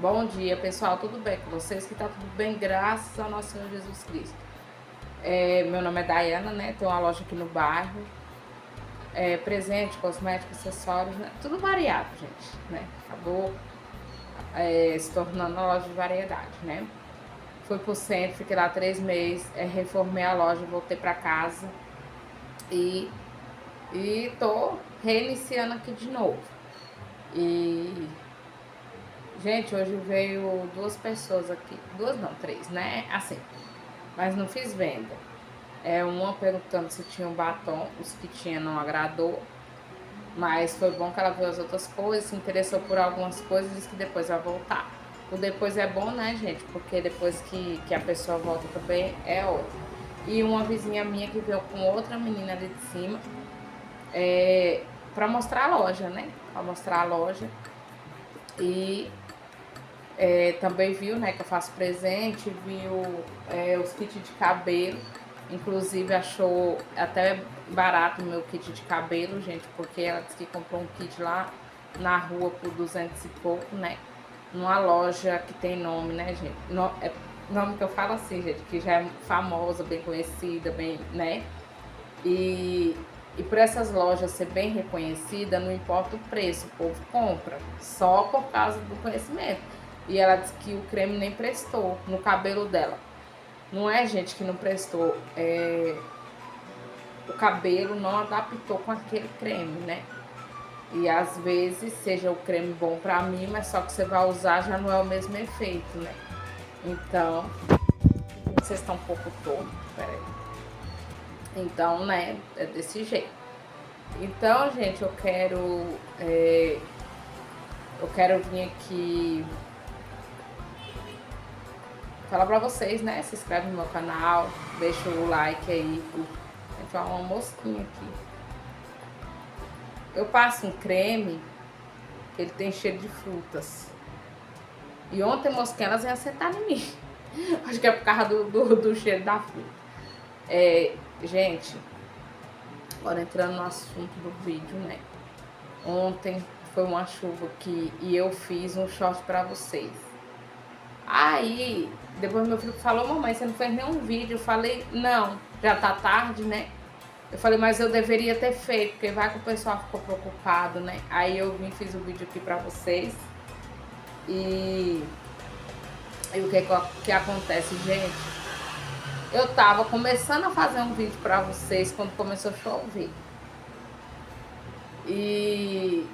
Bom dia, pessoal, tudo bem com vocês? Que tá tudo bem, graças ao nosso Senhor Jesus Cristo. Meu nome é Dayana, né? Tenho uma loja aqui no bairro. Presente, cosméticos, acessórios, né? Tudo variado, gente, né? Acabou se tornando uma loja de variedade, né? Fui pro centro, fiquei lá 3 meses, reformei a loja, voltei pra casa e, e tô reiniciando aqui de novo. E gente, hoje veio duas pessoas aqui. Duas não, três, né? Assim, mas não fiz venda. Uma perguntando se tinha um batom, os que tinha não agradou. Mas foi bom que ela viu as outras coisas, se interessou por algumas coisas e disse que depois vai voltar. O depois é bom, né, gente? Porque depois que a pessoa volta também é outra. E uma vizinha minha que veio com outra menina ali de cima pra mostrar a loja, né? Pra mostrar a loja. E também viu, né, que eu faço presente, viu os kits de cabelo, inclusive achou até barato o meu kit de cabelo, gente, porque ela disse que comprou um kit lá na rua por 200 e pouco, né, numa loja que tem nome, né, gente, nome que eu falo assim, gente, que já é famosa, bem conhecida, bem, né, e por essas lojas ser bem reconhecida, não importa o preço, o povo compra, só por causa do conhecimento. E ela disse que o creme nem prestou no cabelo dela. Não é, gente, que não prestou. O cabelo não adaptou com aquele creme, né? E às vezes seja o creme bom pra mim, mas só que você vai usar já não é o mesmo efeito, né? Então, vocês estão um pouco tortos, peraí. Então, né, é desse jeito. Então, gente, eu quero vir aqui falar pra vocês, né? Se inscreve no meu canal, deixa o like aí. Tem uma mosquinha aqui. Eu passo um creme que ele tem cheiro de frutas. E ontem a mosquinha elas iam acertar em mim. Acho que é por causa do cheiro da fruta. Gente, agora entrando no assunto do vídeo, né? Ontem foi uma chuva aqui e eu fiz um short pra vocês. Aí, depois meu filho falou, mamãe, você não fez nenhum vídeo. Eu falei, não, já tá tarde, né? Eu falei, mas eu deveria ter feito, porque vai que o pessoal ficou preocupado, né? Aí eu vim, fiz o vídeo aqui pra vocês. E o que acontece, gente? Eu tava começando a fazer um vídeo pra vocês quando começou a chover. E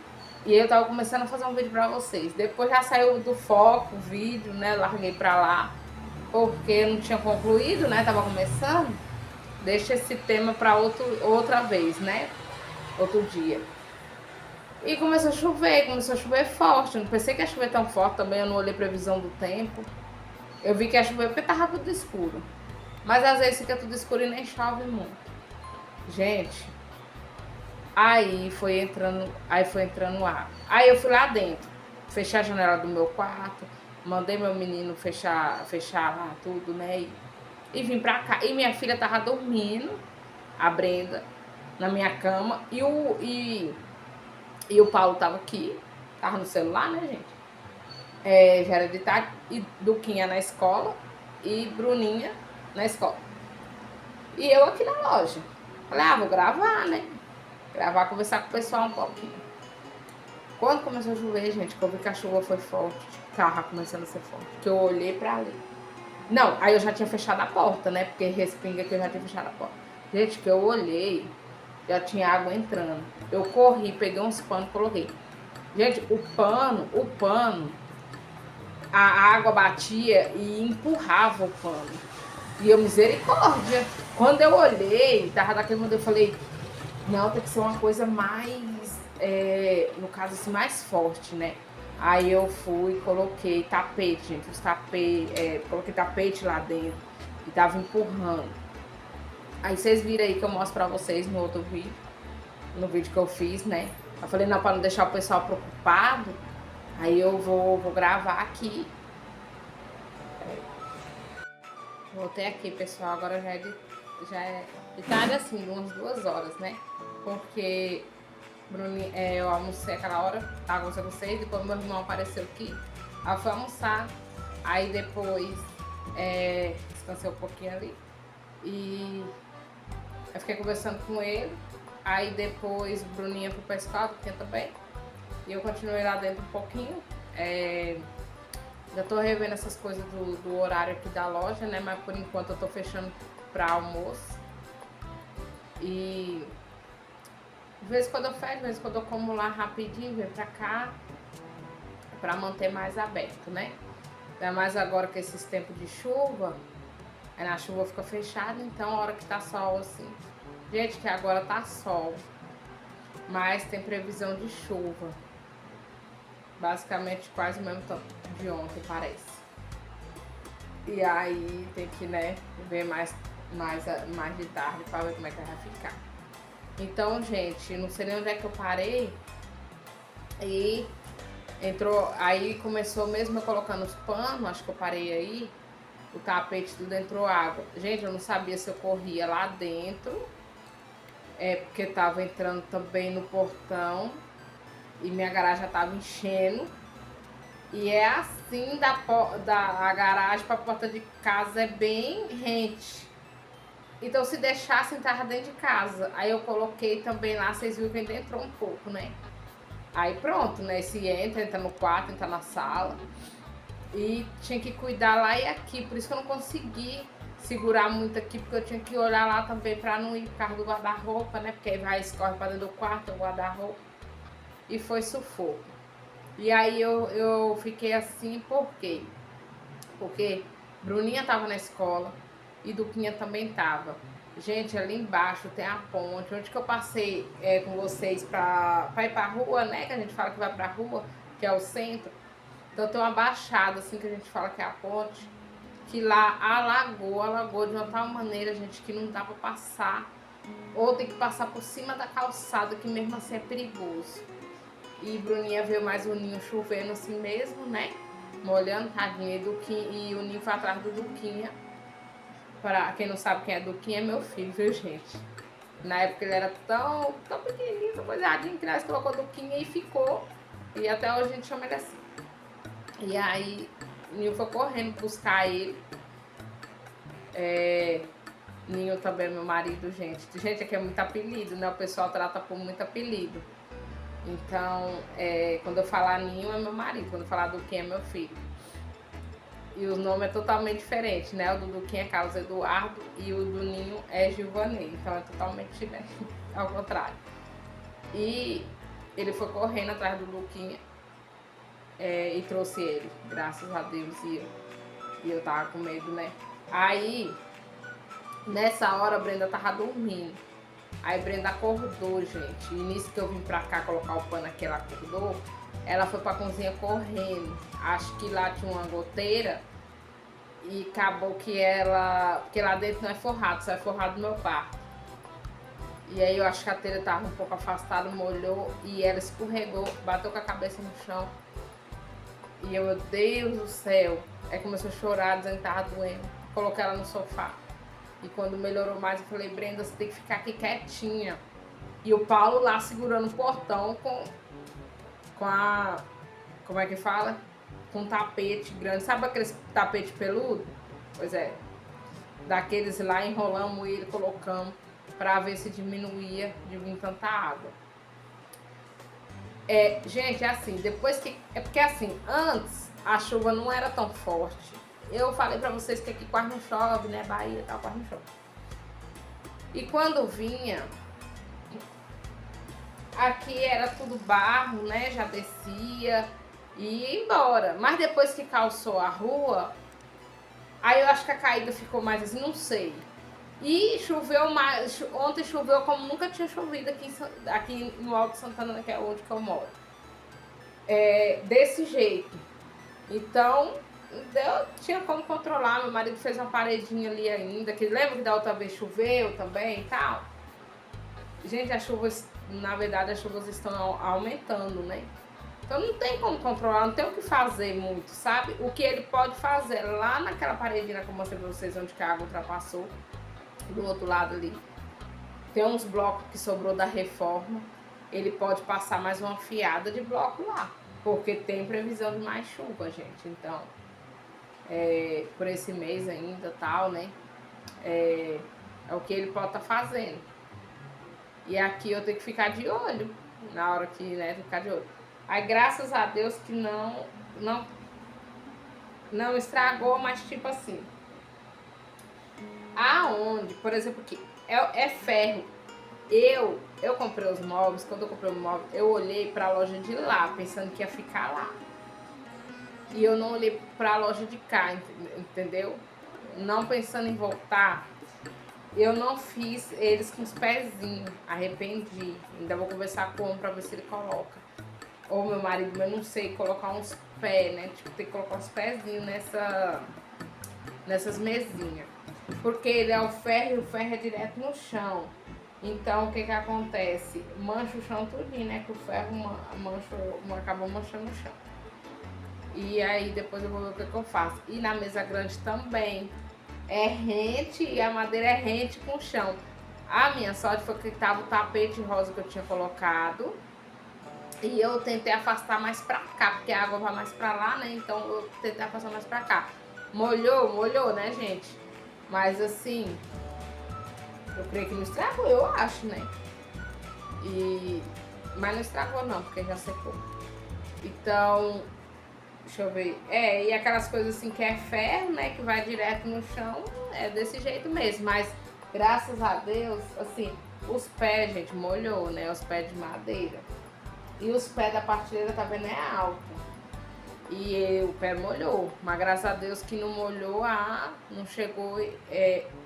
eu tava começando a fazer um vídeo pra vocês. Depois já saiu do foco o vídeo, né? Larguei pra lá, porque não tinha concluído, né? Tava começando. Deixa esse tema pra outra vez, né? Outro dia. E começou a chover forte. Eu não pensei que ia chover tão forte também, eu não olhei previsão do tempo. Eu vi que ia chover porque tava tudo escuro. Mas às vezes fica tudo escuro e nem chove muito. Gente, aí foi entrando ar. Aí eu fui lá dentro, fechei a janela do meu quarto, mandei meu menino fechar lá tudo, né? E vim pra cá. E minha filha tava dormindo, a Brenda, na minha cama. E o Paulo tava aqui, tava no celular, né, gente? Já era de tarde. E Duquinha na escola e Bruninha na escola. E eu aqui na loja. Falei, vou gravar, né? Gravar, conversar com o pessoal um pouquinho. Quando começou a chover, gente, que eu vi que a chuva foi forte, tava começando a ser forte, que eu olhei pra ali. Não, aí eu já tinha fechado a porta, né? Porque respinga que eu já tinha fechado a porta. Gente, que eu olhei, já tinha água entrando. Eu corri, peguei uns panos e coloquei. Gente, o pano, a água batia e empurrava o pano. E eu, misericórdia. Quando eu olhei, tava daquele momento, eu falei, não, tem que ser uma coisa mais, no caso assim, mais forte, né? Aí eu fui, coloquei tapete, gente, coloquei tapete lá dentro e tava empurrando. Aí vocês viram aí que eu mostro pra vocês no outro vídeo, no vídeo que eu fiz, né? Eu falei, não, pra não deixar o pessoal preocupado, aí eu vou gravar aqui. Voltei aqui, pessoal, agora já é de tarde assim, umas 2 horas, né? Porque eu almocei aquela hora, tava com vocês, depois meu irmão apareceu aqui. Aí fui almoçar, aí depois descansei um pouquinho ali e eu fiquei conversando com ele. Aí depois Bruninha foi pra escola, Bruninha também. E eu continuei lá dentro um pouquinho. Já tô revendo essas coisas do horário aqui da loja, né? Mas por enquanto eu tô fechando pra almoço. E de vez em quando eu fecho, de vez em quando eu como lá rapidinho, venho pra cá, pra manter mais aberto, né? Ainda mais agora com esses tempos de chuva, aí na chuva fica fechado, então a hora que tá sol assim. Gente, que agora tá sol, mas tem previsão de chuva. Basicamente quase o mesmo tanto de ontem, parece. E aí tem que, né, ver mais de tarde pra ver como é que vai ficar. Então, gente, não sei nem onde é que eu parei. E entrou, aí começou mesmo eu colocando os panos, acho que eu parei aí. O tapete tudo entrou água. Gente, eu não sabia se eu corria lá dentro. Porque tava entrando também no portão. E minha garagem já tava enchendo. E é assim da garagem pra porta de casa, é bem rente. Então se deixasse entrar dentro de casa. Aí eu coloquei também lá, vocês viram que ainda entrou um pouco, né? Aí pronto, né? Se entra no quarto, entra na sala. E tinha que cuidar lá e aqui. Por isso que eu não consegui segurar muito aqui, porque eu tinha que olhar lá também pra não ir por causa do guarda-roupa, né? Porque aí vai, escorre pra dentro do quarto, o guarda-roupa. E foi sufoco. E aí eu fiquei assim, por quê? Porque Bruninha tava na escola e Duquinha também tava. Gente, ali embaixo tem a ponte, onde que eu passei com vocês pra ir pra rua, né? Que a gente fala que vai pra rua, que é o centro. Então tem uma baixada, assim, que a gente fala que é a ponte. Que lá alagou de uma tal maneira, gente, que não dá pra passar. Ou tem que passar por cima da calçada, que mesmo assim é perigoso. E Bruninha veio mais o ninho chovendo assim mesmo, né? Molhando, tadinha. E o ninho foi atrás do Duquinha. Pra quem não sabe quem é Duquinha, é meu filho, viu, gente? Na época ele era tão pequenininho, tão coisadinho, que nós colocou Duquinha e ficou. E até hoje a gente chama ele assim. E aí, o Ninho foi correndo buscar ele. Ninho também é meu marido, gente. Gente, aqui é muito apelido, né? O pessoal trata por muito apelido. Então, quando eu falar Ninho é meu marido, quando eu falar Duquinha é meu filho. E o nome é totalmente diferente, né? O do Duquinha é Carlos Eduardo e o do Ninho é Gilvanei. Então é totalmente diferente, ao contrário. E ele foi correndo atrás do Duquinha e trouxe ele, graças a Deus. E eu tava com medo, né? Aí, nessa hora, a Brenda tava dormindo. Aí Brenda acordou, gente. E nisso que eu vim pra cá colocar o pano aqui, ela acordou. Ela foi pra cozinha correndo. Acho que lá tinha uma goteira. E acabou que ela... Porque lá dentro não é forrado, só é forrado no meu quarto. E aí eu acho que a telha tava um pouco afastada, molhou. E ela escorregou, bateu com a cabeça no chão. E eu, meu Deus do céu. Aí começou a chorar, dizendo que tava doendo. Coloquei ela no sofá. E quando melhorou mais, eu falei, Brenda, você tem que ficar aqui quietinha. E o Paulo lá segurando o portão com a... Como é que fala? Com um tapete grande. Sabe aqueles tapete peludo? Pois é. Daqueles lá, enrolamos ele, colocamos pra ver se diminuía de vir tanta água. Gente, é assim, depois que... É porque assim, antes a chuva não era tão forte. Eu falei pra vocês que aqui quase não chove, né? Bahia e tal, quase não chove. E quando vinha, aqui era tudo barro, né? Já descia e ia embora. Mas depois que calçou a rua, aí eu acho que a caída ficou mais assim, não sei. E choveu mais, ontem choveu como nunca tinha chovido aqui no Alto Santana, que é onde que eu moro. Desse jeito. Então, tinha como controlar. Meu marido fez uma paredinha ali ainda, que lembra que da outra vez choveu também e tal? Gente, as chuvas, na verdade, as chuvas estão aumentando, né? Então não tem como controlar, não tem o que fazer muito, sabe? O que ele pode fazer lá naquela paredinha que eu mostrei pra vocês, onde que a água ultrapassou, do outro lado ali, tem uns blocos que sobrou da reforma, ele pode passar mais uma fiada de bloco lá. porque tem previsão de mais chuva, gente. Então, por esse mês ainda, tal, né? É o que ele pode estar fazendo. E aqui eu tenho que ficar de olho, na hora que, né, ficar de olho. Aí, graças a Deus que não estragou, mas tipo assim, aonde, por exemplo, aqui, é ferro. Eu comprei os móveis, quando eu comprei o móvel, eu olhei pra loja de lá, pensando que ia ficar lá. E eu não olhei pra loja de cá, entendeu? Não pensando em voltar, eu não fiz eles com os pezinhos, arrependi. Ainda vou conversar com o homem pra ver se ele coloca. Ou meu marido, eu não sei colocar uns pés, né? Tipo, tem que colocar uns pezinhos nessas mesinhas. Porque ele é o ferro e o ferro é direto no chão. Então, o que que acontece? Mancha o chão tudinho, né? Que o ferro acaba manchando o chão. E aí, depois eu vou ver o que que eu faço. E na mesa grande também. É rente e a madeira é rente com o chão. A minha sorte foi que tava o tapete rosa que eu tinha colocado. E eu tentei afastar mais pra cá, porque a água vai mais pra lá, né? Então eu tentei afastar mais pra cá. Molhou, né, gente? Mas assim, eu creio que não estragou, eu acho, né? Mas não estragou não, porque já secou. Então, deixa eu ver. E aquelas coisas assim que é ferro, né? Que vai direto no chão, é desse jeito mesmo. Mas graças a Deus, assim, os pés, gente, molhou, né? Os pés de madeira. E os pés da partilheira, tá vendo, é alto. E o pé molhou. Mas graças a Deus que não molhou, não chegou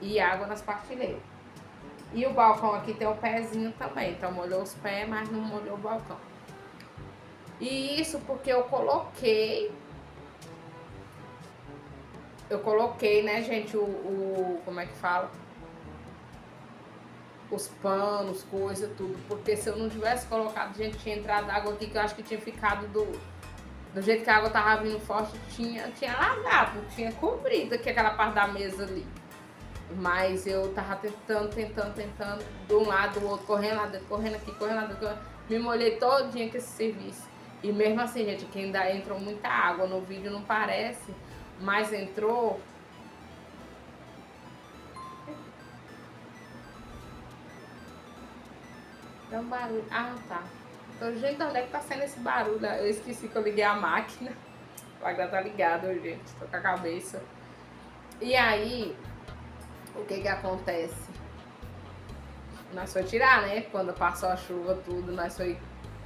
e água nas partilheiras. E o balcão aqui tem o pezinho também. Então molhou os pés, mas não molhou o balcão. E isso porque eu coloquei, né, gente, como é que fala? Os panos, coisa, tudo. Porque se eu não tivesse colocado, gente, tinha entrado água aqui que eu acho que tinha ficado do jeito que a água tava vindo forte, tinha largado, tinha cobrido aqui aquela parte da mesa ali. Mas eu tava tentando, de um lado, do outro, correndo lá dentro, correndo aqui, correndo lá dentro, me molhei todinha com esse serviço. E mesmo assim, gente, que ainda entrou muita água, no vídeo não parece, mas entrou. Dá um barulho. Ah, tá. Então, gente, onde é que tá sendo esse barulho? Eu esqueci que eu liguei a máquina. O agora tá ligado, gente. Tô com a cabeça. E aí, o que que acontece? Nós foi tirar, né? Quando passou a chuva, tudo, nós foi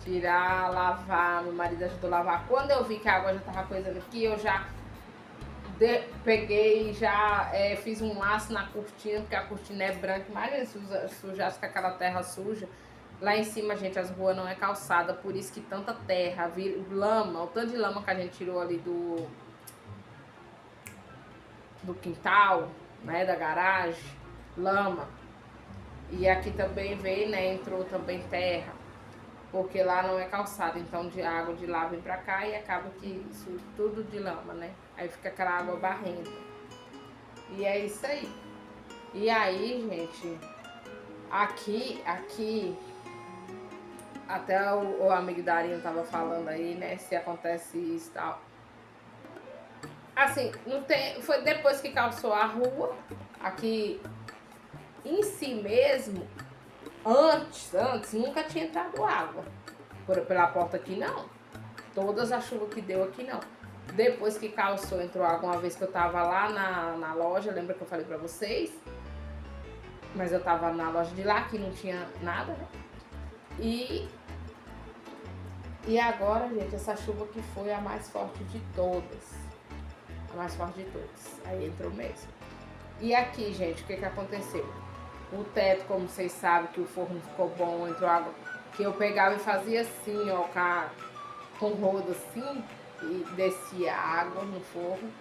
tirar, lavar. Meu marido ajudou a lavar. Quando eu vi que a água já tava coisando aqui, eu já peguei, já fiz um laço na cortina, porque a cortina é branca. Imagina se sujasse com aquela terra suja. Lá em cima, gente, as ruas não é calçada, por isso que tanta terra, lama, o tanto de lama que a gente tirou ali do quintal, né, da garagem, lama. E aqui também veio, né, entrou também terra, porque lá não é calçada, então de água de lá vem pra cá e acaba que isso tudo de lama, né? Aí fica aquela água barrenta. E é isso aí. E aí, gente, aqui até o amigo Darinho tava falando aí, né, se acontece isso e tal. Assim, não tem, foi depois que calçou a rua, aqui em si mesmo, antes nunca tinha entrado água pela porta aqui, não. Todas as chuvas que deu aqui, não. Depois que calçou, entrou água uma vez que eu tava lá na loja, lembra que eu falei pra vocês? Mas eu tava na loja de lá, que não tinha nada, né? E agora, gente, essa chuva que foi a mais forte de todas. A mais forte de todas. Aí entrou mesmo. E aqui, gente, o que que aconteceu? O teto, como vocês sabem, que o forno ficou bom, entrou água. Que eu pegava e fazia assim, ó, com rodo assim, e descia água no forno.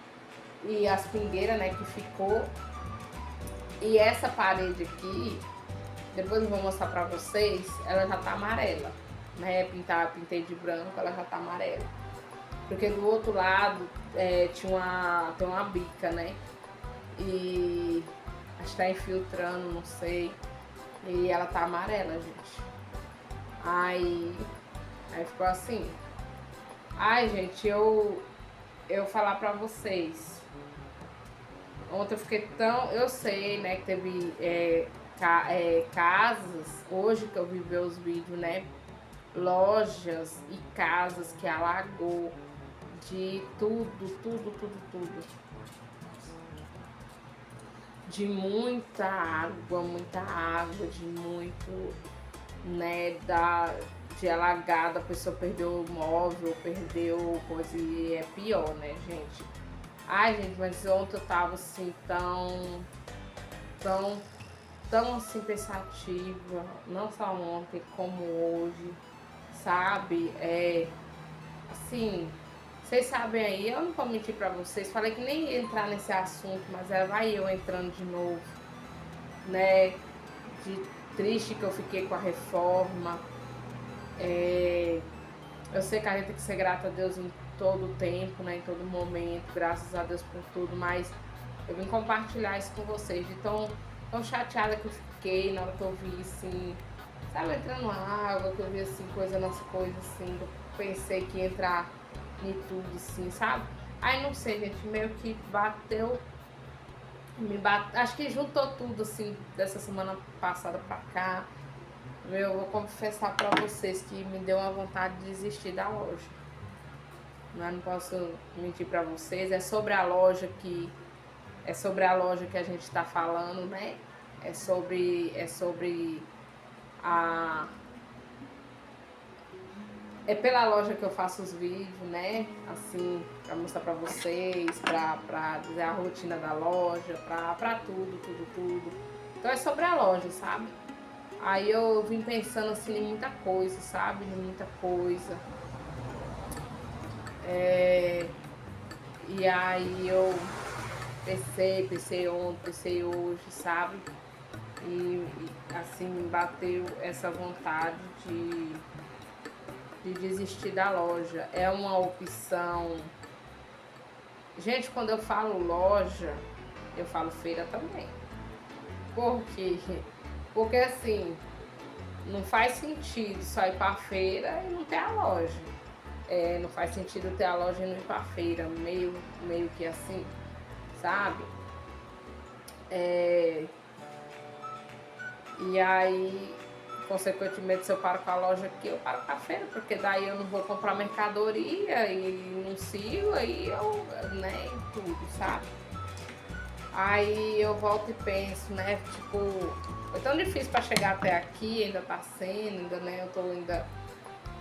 E as pingueiras, né, que ficou. E essa parede aqui, depois eu vou mostrar pra vocês, ela já tá amarela. Né, pintei de branco, ela já tá amarela. Porque do outro lado tem uma bica, né? E acho que tá infiltrando, não sei. E ela tá amarela, gente. Aí ficou assim. Ai, gente, eu falar pra vocês. Ontem eu fiquei tão. Eu sei, né, que teve casas, hoje que eu vi ver os vídeos, né? Lojas e casas que alagou de tudo, tudo, tudo, tudo. De muita água, de muito, né, de alagada, a pessoa perdeu o móvel, perdeu coisa e é pior, né, gente? Ai, gente, mas ontem eu tava assim tão, tão assim pensativa, não só ontem como hoje, sabe? Assim, vocês sabem aí, eu não vou mentir pra vocês, falei que nem ia entrar nesse assunto, mas vai eu entrando de novo, né? De triste que eu fiquei com a reforma. Eu sei que a gente tem que ser grata a Deus em todo o tempo, né? Em todo momento, graças a Deus por tudo, mas eu vim compartilhar isso com vocês, de tão chateada que eu fiquei na hora que eu vi, assim, sabe, entrando água, que eu vi, assim, coisa, nossa coisa, assim, que eu pensei que ia entrar em tudo, assim, sabe? Aí, não sei, gente, meio que bateu, acho que juntou tudo, assim, dessa semana passada pra cá. Eu vou confessar pra vocês que me deu uma vontade de desistir da loja. Mas não posso mentir pra vocês, é sobre a loja que a gente está falando, né? É sobre a. É pela loja que eu faço os vídeos, né? Assim, pra mostrar pra vocês, pra dizer a rotina da loja, pra tudo, tudo, tudo. Então é sobre a loja, sabe? Aí eu vim pensando assim em muita coisa, sabe? Em muita coisa. E aí eu pensei ontem, pensei hoje, sabe? E assim bateu essa vontade de desistir da loja. É uma opção. Gente, quando eu falo loja, eu falo feira também. Por quê? Porque assim, não faz sentido só ir pra feira e não ter a loja. Não faz sentido ter a loja e não ir pra feira, meio que assim, sabe? E aí, consequentemente, se eu paro com a loja aqui, eu paro com a feira, porque daí eu não vou comprar mercadoria e não sigo, aí eu, né, tudo, sabe? Aí eu volto e penso, né, tipo, é tão difícil pra chegar até aqui, ainda tá sendo, ainda, né, eu tô ainda,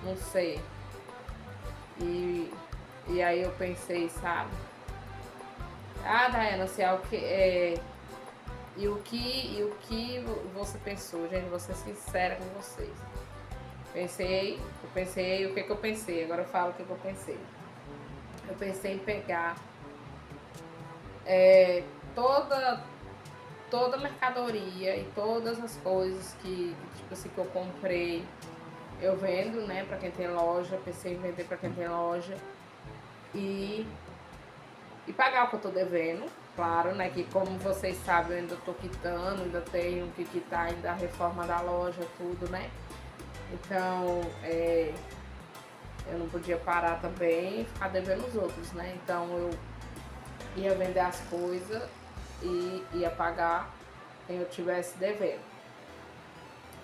não sei. E aí eu pensei, sabe? Ah, Daiana, se é o que e o que você pensou, gente, vou ser sincera com vocês. Eu pensei o que eu pensei, agora eu falo o que eu pensei. Eu pensei em pegar toda, toda a mercadoria e todas as coisas que, tipo assim, que eu comprei, eu vendo, né, pra quem tem loja, pensei em vender pra quem tem loja e, e pagar o que eu tô devendo. Claro, né, que como vocês sabem, eu ainda tô quitando, ainda tenho que quitar ainda a reforma da loja, tudo, né? Então, eu não podia parar também e ficar devendo os outros, né? Então eu ia vender as coisas e ia pagar quem eu tivesse devendo.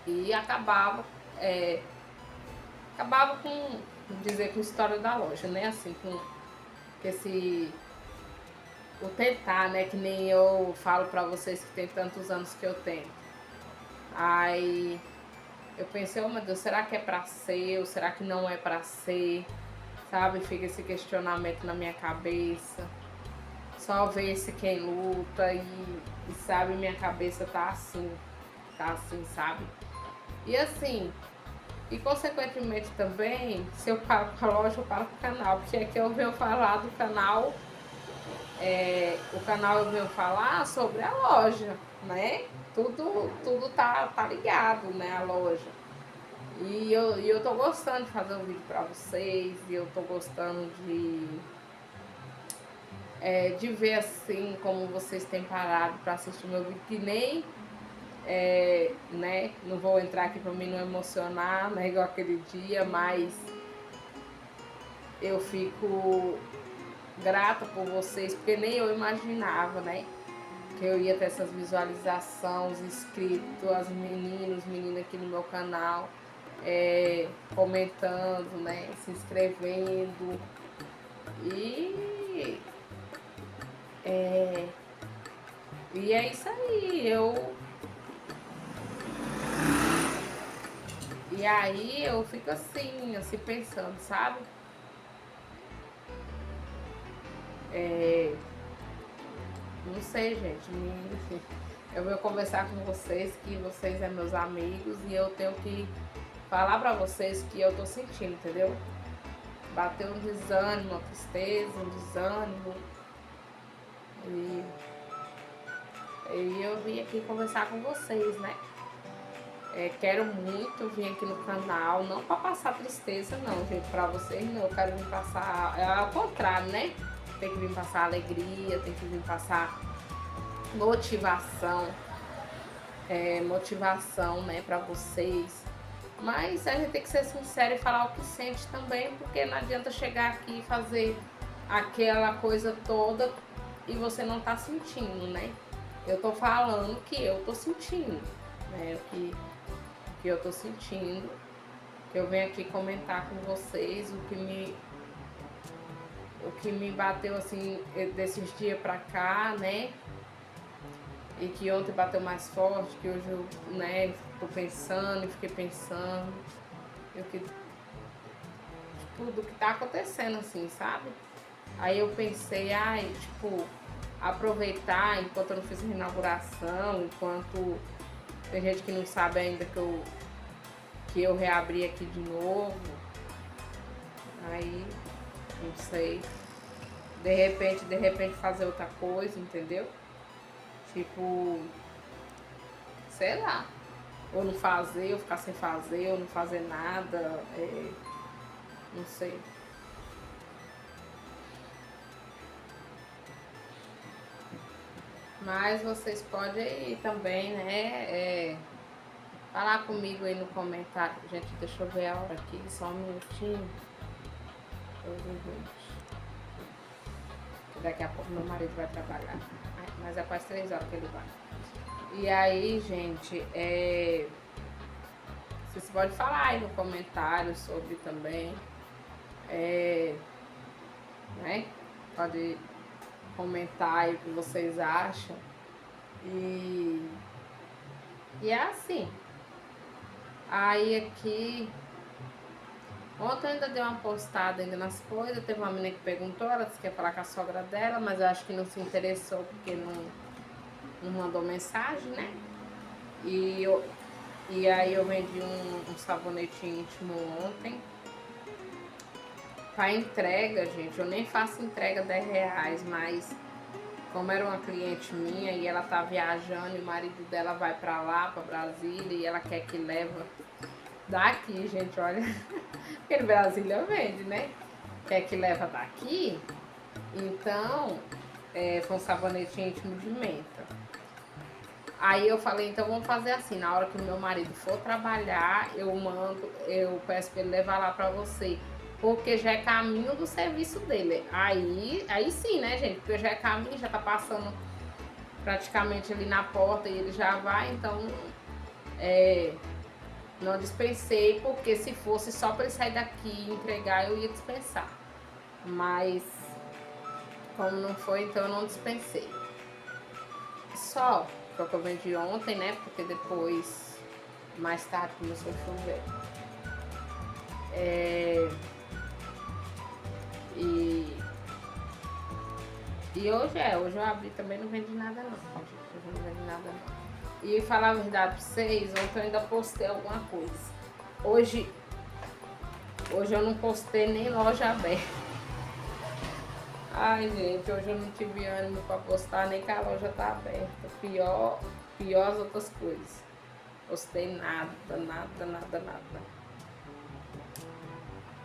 E acabava com, dizer, com a história da loja, né? Assim, com esse. O tentar, né? Que nem eu falo pra vocês que tem tantos anos que eu tenho. Aí eu pensei, oh meu Deus, será que é pra ser ou será que não é pra ser? Sabe? Fica esse questionamento na minha cabeça. Só vê-se quem luta e sabe, minha cabeça tá assim, sabe? E assim, e consequentemente também, se eu paro com a loja, eu paro com o canal, porque aqui eu venho falar do canal, o canal eu venho falar sobre a loja, né? Tudo tá ligado, né, a loja. E eu tô gostando de fazer um vídeo pra vocês, e eu tô gostando de ver assim como vocês têm parado para assistir meu vídeo, que nem, né, não vou entrar aqui para mim não emocionar, né, igual aquele dia, mas eu fico grata por vocês, porque nem eu imaginava, né? Que eu ia ter essas visualizações, inscritos, as meninas, meninas aqui no meu canal, comentando, né? Se inscrevendo. E e é isso aí, e aí eu fico assim pensando, sabe? Não sei, gente. Eu vou conversar com vocês, que vocês são meus amigos, e eu tenho que falar pra vocês que eu tô sentindo, entendeu? Bateu um desânimo, uma tristeza, um desânimo. E, e eu vim aqui conversar com vocês, né? Quero muito vir aqui no canal, não para passar tristeza não, gente, para vocês não, eu quero vir passar, ao contrário, né? Tem que vir passar alegria, tem que vir passar motivação, motivação, né, para vocês. Mas a gente tem que ser sincero e falar o que sente também, porque não adianta chegar aqui e fazer aquela coisa toda e você não tá sentindo, né? Eu tô falando que eu tô sentindo, né? Que eu tô sentindo, que eu venho aqui comentar com vocês o que me bateu assim desses dias pra cá, né? E que ontem bateu mais forte, que hoje eu, né, tô pensando e fiquei pensando, eu que tudo que tá acontecendo assim, sabe? Aí eu pensei, ai, tipo, aproveitar enquanto eu não fiz a inauguração, enquanto tem gente que não sabe ainda que eu reabri aqui de novo. Aí, não sei. De repente fazer outra coisa, entendeu? Tipo, sei lá. Ou não fazer, ou ficar sem fazer, ou não fazer nada. Não sei. Mas vocês podem aí também, né? Falar comigo aí no comentário. Gente, deixa eu ver a hora aqui, só um minutinho. Daqui a pouco meu marido vai trabalhar. Mas é quase 3 horas que ele vai. E aí, gente, vocês podem falar aí no comentário sobre também. Né? Pode comentar aí o que vocês acham. E é assim. Aí aqui. Ontem eu ainda dei uma postada ainda nas coisas. Teve uma menina que perguntou, ela disse que ia falar com a sogra dela, mas eu acho que não se interessou porque não mandou mensagem, né? E aí eu vendi um sabonete íntimo ontem. Para entrega, gente, eu nem faço entrega R$10, mas como era uma cliente minha e ela tá viajando e o marido dela vai para lá, para Brasília, e ela quer que leva daqui, gente, olha, porque em Brasília vende, né? Quer que leva daqui, então foi um sabonete íntimo de menta. Aí eu falei, então vamos fazer assim, na hora que o meu marido for trabalhar, eu peço para ele levar lá para você. Porque já é caminho do serviço dele. Aí sim, né, gente? Porque já é caminho, já tá passando praticamente ali na porta e ele já vai, então não dispensei, porque se fosse só para ele sair daqui e entregar, eu ia dispensar. Mas como não foi, então eu não dispensei. Só foi o que eu vendi ontem, né? Porque depois, mais tarde, começou a chover. E hoje eu abri também, não vendi nada não. Hoje não vendi nada não. E falar a verdade pra vocês, ontem eu ainda postei alguma coisa. Hoje eu não postei nem loja aberta. Ai, gente, hoje eu não tive ânimo pra postar, nem que a loja tá aberta. Pior as outras coisas. Postei nada.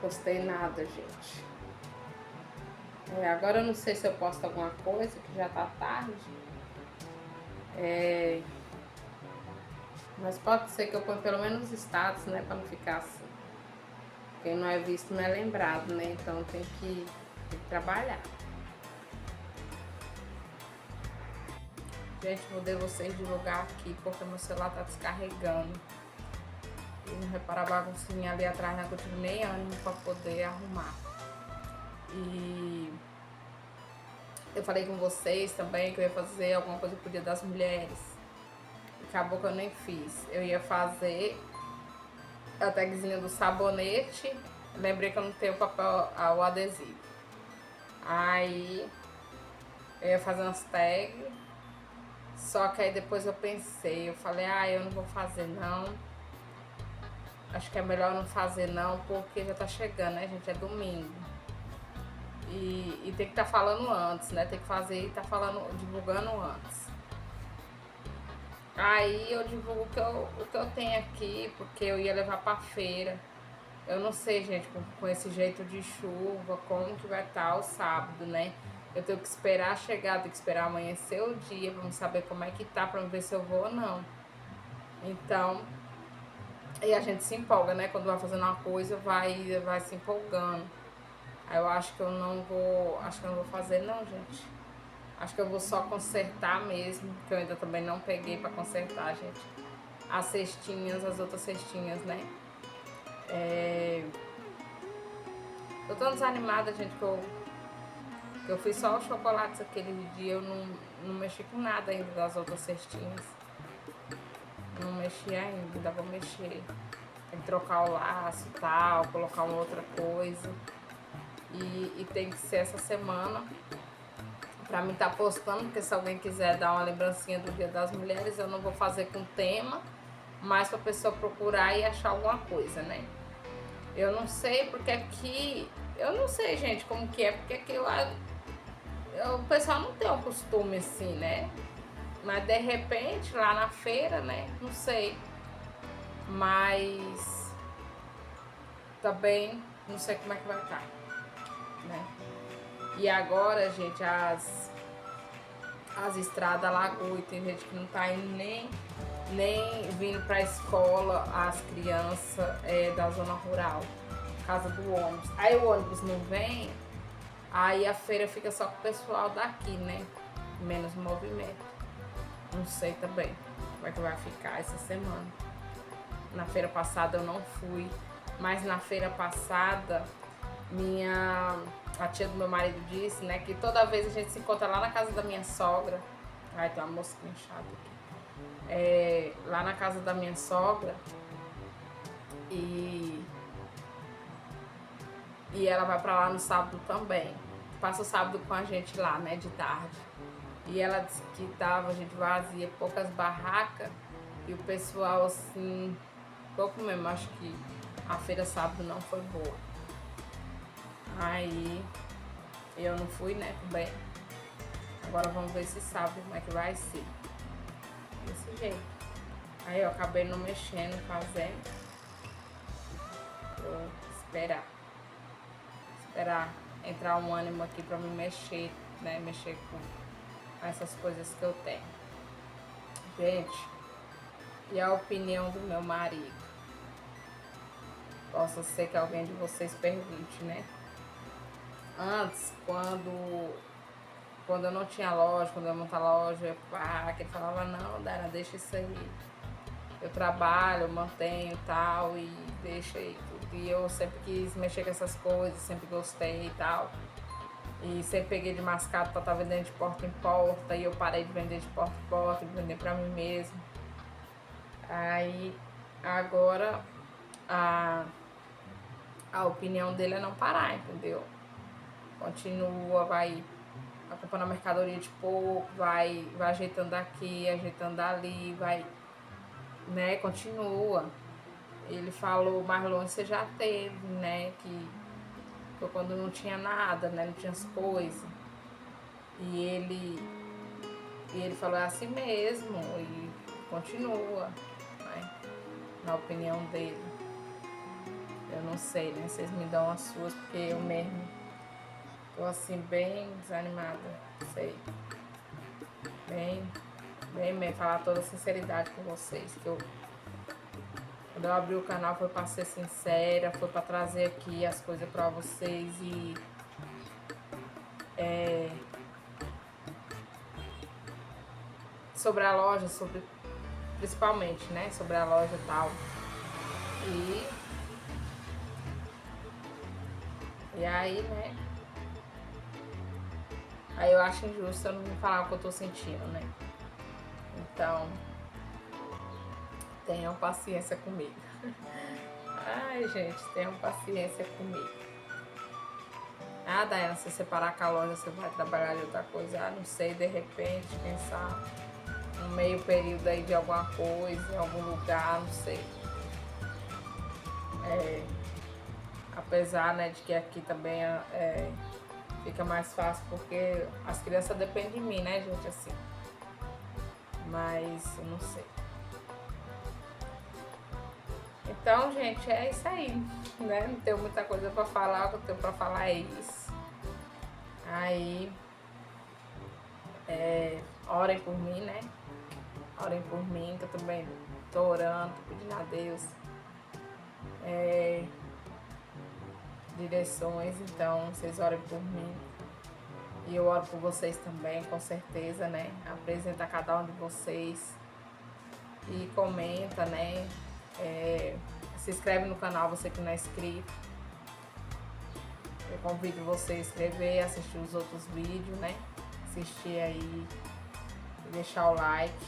Postei nada, gente. Agora eu não sei se eu posto alguma coisa, que já tá tarde. Mas pode ser que eu ponha pelo menos status, né? Pra não ficar assim. Quem não é visto não é lembrado, né? Então tem que trabalhar. Gente, mudei vocês de lugar aqui porque meu celular tá descarregando. E não reparar a baguncinha ali atrás, né? Que eu tive nem ânimo pra poder arrumar. E eu falei com vocês também que eu ia fazer alguma coisa pro Dia das Mulheres. Acabou que eu nem fiz. Eu ia fazer a tagzinha do sabonete. Lembrei que eu não tenho papel, o adesivo. Aí eu ia fazer umas tags. Só que aí depois eu pensei, eu falei, eu não vou fazer não. Acho que é melhor não fazer não, porque já tá chegando, né, gente? É domingo. E tem que estar falando antes, né? Tem que fazer e tá falando, divulgando antes. Aí eu divulgo o que eu tenho aqui, porque eu ia levar pra feira. Eu não sei, gente, com esse jeito de chuva, como que vai estar o sábado, né? Eu tenho que esperar chegar, tenho que esperar amanhecer o dia pra saber como é que tá, pra ver se eu vou ou não. Então, e a gente se empolga, né? Quando vai fazendo uma coisa, vai se empolgando. Aí eu acho que eu não vou fazer não, gente. Acho que eu vou só consertar mesmo, que eu ainda também não peguei pra consertar, gente. As cestinhas, as outras cestinhas, né? Eu tô desanimada, gente, que eu fiz só os chocolates aquele dia, eu não mexi com nada ainda das outras cestinhas. Não mexi ainda vou mexer. Tem que trocar o laço e tal, colocar uma outra coisa. E tem que ser essa semana pra mim tá postando, porque se alguém quiser dar uma lembrancinha do Dia das Mulheres, eu não vou fazer com tema, mas pra pessoa procurar e achar alguma coisa, né? Eu não sei, porque aqui... Eu não sei, gente, como que é, porque aqui o pessoal não tem o costume assim, né? Mas de repente, lá na feira, né? Não sei. Mas também não sei como é que vai estar, né? E agora, gente, as estradas lagoam e tem gente que não tá indo nem vindo pra escola, as crianças da zona rural, por causa do ônibus. Aí o ônibus não vem, aí a feira fica só com o pessoal daqui, né? Menos movimento. Não sei também como é que vai ficar essa semana. Na feira passada eu não fui, mas na feira passada a tia do meu marido disse, né, que toda vez a gente se encontra lá na casa da minha sogra. Ai, tem uma mosquinha chata aqui. Lá na casa da minha sogra. E ela vai pra lá no sábado também. Passa o sábado com a gente lá, né, de tarde. E ela disse que tava, gente, vazia, poucas barracas. E o pessoal, assim, pouco mesmo. Acho que a feira sábado não foi boa. Aí eu não fui, né, também. Agora vamos ver esse sábado como é que vai ser. Desse jeito. Aí eu acabei não mexendo, fazendo. Vou esperar. Esperar entrar um ânimo aqui pra me mexer, né? Mexer com essas coisas que eu tenho. Gente, e a opinião do meu marido? Possa ser que alguém de vocês pergunte, né? Antes, quando eu não tinha loja, quando eu ia montar loja, que ele falava, não, Dara, deixa isso aí. Eu trabalho, eu mantenho e tal, e deixa aí tudo. E eu sempre quis mexer com essas coisas, sempre gostei e tal. E sempre peguei de mascado pra estar vendendo de porta em porta, e eu parei de vender de porta em porta, de vender pra mim mesmo. Aí, agora, a opinião dele é não parar, entendeu? Continua, vai comprando a mercadoria de pouco, vai ajeitando aqui, ajeitando ali, vai, né, continua. Ele falou, mais longe você já teve, né, que foi quando não tinha nada, né, não tinha as coisas. E ele falou, é assim mesmo, e continua, né, na opinião dele. Eu não sei, né, vocês me dão as suas, porque eu mesmo tô assim, bem desanimada, sei. Bem, falar toda a sinceridade com vocês, que Quando eu abri o canal foi para ser sincera, foi para trazer aqui as coisas para vocês e sobre a loja, sobre principalmente, né, sobre a loja e tal. E aí, né, aí eu acho injusto eu não falar o que eu tô sentindo, né? Então, tenham paciência comigo. Ai, gente, tenham paciência comigo. Ah, Daiane, se separar com a loja, você vai trabalhar de outra coisa. Ah, não sei, de repente, pensar um meio período aí de alguma coisa, em algum lugar, não sei. Apesar, né, de que aqui também fica mais fácil, porque as crianças dependem de mim, né, gente, assim. Mas, eu não sei. Então, gente, é isso aí, né? Não tenho muita coisa pra falar, o que eu tenho pra falar é isso. Aí, orem por mim, né? Orem por mim, que eu também tô orando, tô pedindo a Deus direções, então vocês orem por mim. E eu oro por vocês também, com certeza, né? Apresenta a cada um de vocês e comenta, né? Se inscreve no canal, você que não é inscrito. Eu convido você a inscrever, assistir os outros vídeos, né? Assistir aí, deixar o like.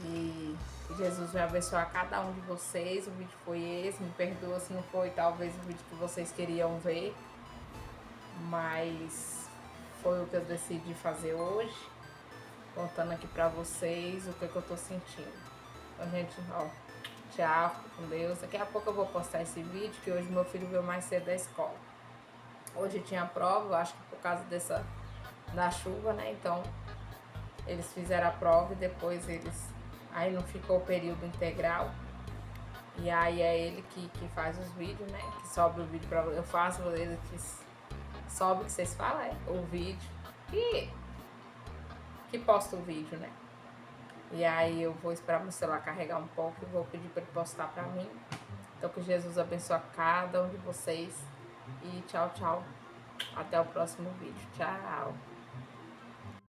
E que Jesus vai abençoar cada um de vocês. O vídeo foi esse, me perdoa se não foi talvez o vídeo que vocês queriam ver, mas foi o que eu decidi fazer hoje, contando aqui pra vocês o que eu tô sentindo. Então, gente, ó, tchau, fica com Deus. Daqui a pouco eu vou postar esse vídeo, que hoje meu filho veio mais cedo da escola. Hoje tinha prova, eu acho que por causa da chuva, né? Então, eles fizeram a prova e depois aí não ficou o período integral. E aí é ele que faz os vídeos, né? Que sobe o vídeo pra eu faço, ele que sobe, que vocês falam, o vídeo. Que posta o vídeo, né? E aí eu vou esperar meu celular carregar um pouco e vou pedir para ele postar para mim. Então que Jesus abençoe cada um de vocês. E tchau, tchau. Até o próximo vídeo. Tchau.